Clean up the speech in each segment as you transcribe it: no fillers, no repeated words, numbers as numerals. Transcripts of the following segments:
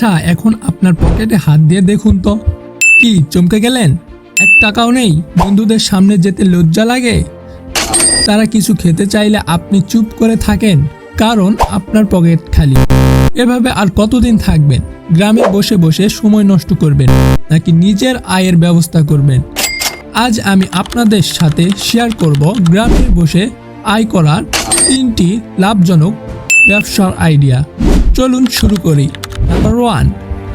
আচ্ছা, এখন আপনার পকেটে হাত দিয়ে দেখুন তো, কি চমকে গেলেন? 1 টাকাও নেই? বন্ধুদের সামনে যেতে লজ্জা লাগে? তারা কিছু খেতে চাইলে আপনি চুপ করে থাকেন, কারণ আপনার পকেট খালি। এভাবে আর কতদিন থাকবেন? গ্রামে বসে বসে সময় নষ্ট করবেন, নাকি নিজের আয়ের ব্যবস্থা করবেন? আজ আমি আপনাদের সাথে শেয়ার করব গ্রামে বসে আয় করার 3টি লাভজনক ব্যবসার আইডিয়া। চলুন শুরু করি। নাম্বার 1,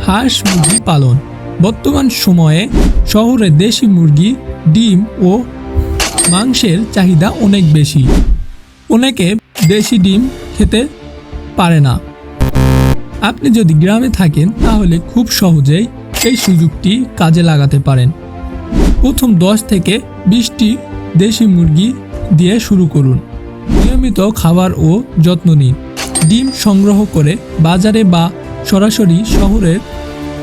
হাঁস মুরগি পালন। বর্তমান সময়ে শহরে দেশি মুরগি, ডিম ও মাংসের চাহিদা অনেক বেশি। অনেকে দেশি ডিম খেতে পারে না। আপনি যদি গ্রামে থাকেন তাহলে খুব সহজেই এই সুযোগটি কাজে লাগাতে পারেন। প্রথম 10 থেকে 20টি দেশি মুরগি দিয়ে শুরু করুন। নিয়মিত খাবার ও যত্ন নিন। ডিম সংগ্রহ করে বাজারে বা সরাসরি শহরের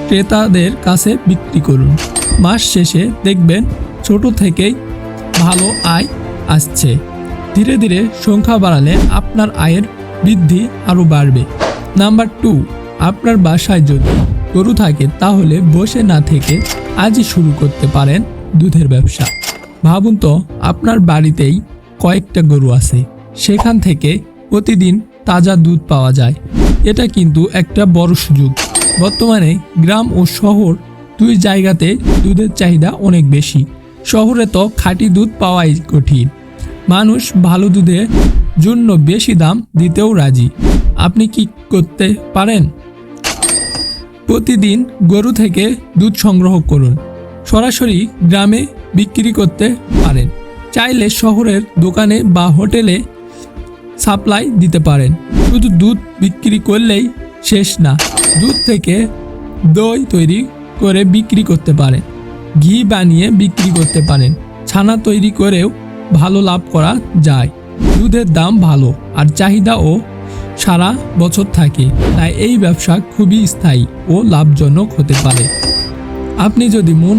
ক্রেতাদের কাছে বিক্রি করুন। মাস শেষে দেখবেন ছোট থেকেই ভালো আয় আসছে। ধীরে ধীরে সংখ্যা বাড়ালে আপনার আয়ের বৃদ্ধি আরও বাড়বে। নাম্বার 2, আপনার বাসায় যদি গরু থাকে তাহলে বসে না থেকে আজই শুরু করতে পারেন দুধের ব্যবসা। ভাবুন তো, আপনার বাড়িতেই কয়েকটা গরু আছে, সেখান থেকে প্রতিদিন তাজা দুধ পাওয়া যায়। এটা কিন্তু একটা বড় সুযোগ। বর্তমানে গ্রাম ও শহর দুই জায়গাতে দুধের চাহিদা অনেক বেশি। শহরে তো খাঁটি দুধ পাওয়াই কঠিন। মানুষ ভালো দুধের জন্য বেশি দাম দিতেও রাজি। আপনি কি করতে পারেন? প্রতিদিন গরু থেকে দুধ সংগ্রহ করুন। সরাসরি গ্রামে বিক্রি করতে পারেন। চাইলে শহরের দোকানে বা হোটেলে সাপ্লাই দিতে পারেন। শুধু দুধ বিক্রি করলেই শেষ না, দুধ থেকে দই তৈরি করে বিক্রি করতে পারেন, ঘি বানিয়ে বিক্রি করতে পারেন, ছানা তৈরি করেও ভালো লাভ করা যায়। দুধের দাম ভালো আর চাহিদাও সারা বছর থাকে, তাই এই ব্যবসা খুবই স্থায়ী ও লাভজনক হতে পারে। আপনি যদি মন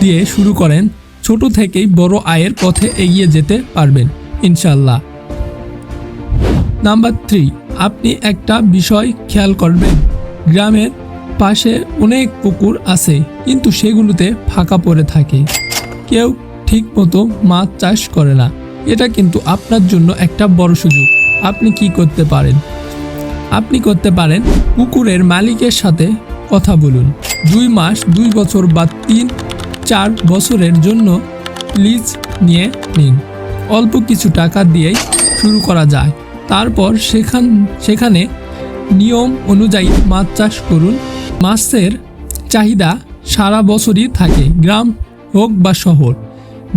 দিয়ে শুরু করেন, ছোট থেকেই বড় আয়ের পথে এগিয়ে যেতে পারবেন ইনশাল্লাহ। নাম্বার 3, আপনি একটা বিষয় খেয়াল করবেন। গ্রামের পাশে অনেক পুকুর আছে, কিন্তু সেগুলোতে ফাঁকা পড়ে থাকে। কেউ ঠিকমতো মাছ চাষ করে না। এটা কিন্তু আপনার জন্য একটা বড় সুযোগ। আপনি কি করতে পারেন? আপনি করতে পারেন পুকুরের মালিকের সাথে কথা বলুন। 2 মাস, 2 বছর বা 3-4 বছরের জন্য লিজ নিয়ে নিন। অল্প কিছু টাকা দিয়েই শুরু করা যায়। তারপর সেখানে নিয়ম অনুযায়ী মাছ চাষ করুন। মাছের চাহিদা সারা বছরই থাকে, গ্রাম হোক বা শহর।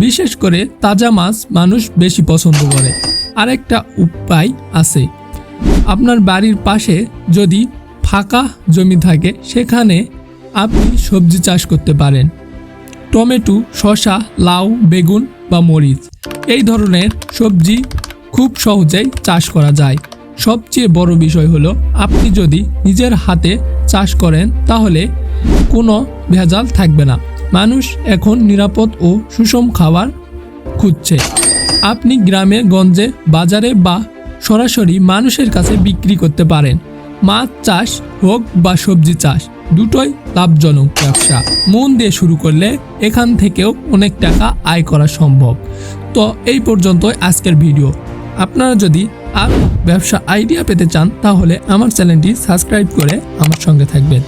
বিশেষ করে তাজা মাছ মানুষ বেশি পছন্দ করে। আরেকটা উপায় আছে। আপনার বাড়ির পাশে যদি ফাঁকা জমি থাকে, সেখানে আপনি সবজি চাষ করতে পারেন। টমেটো, শসা, লাউ, বেগুন বা মরিচ, এই ধরনের সবজি খুব সহজেই চাষ করা যায়। সবচেয়ে বড় বিষয় হলো, আপনি যদি নিজের হাতে চাষ করেন তাহলে কোনো ভেজাল থাকবে না। মানুষ এখন নিরাপদ ও সুষম খাবার খুঁজছে। আপনি গ্রামে গঞ্জে বাজারে বা সরাসরি মানুষের কাছে বিক্রি করতে পারেন। মাছ চাষ হোক বা সবজি চাষ, দুটোই লাভজনক ব্যবসা। মন দিয়ে শুরু করলে এখান থেকেও অনেক টাকা আয় করা সম্ভব। তো এই পর্যন্তই আজকের ভিডিও। আপনারা যদি আর ব্যবসা আইডিয়া পেতে চান তাহলে আমার চ্যানেলটি সাবস্ক্রাইব করে আমার সঙ্গে থাকবেন।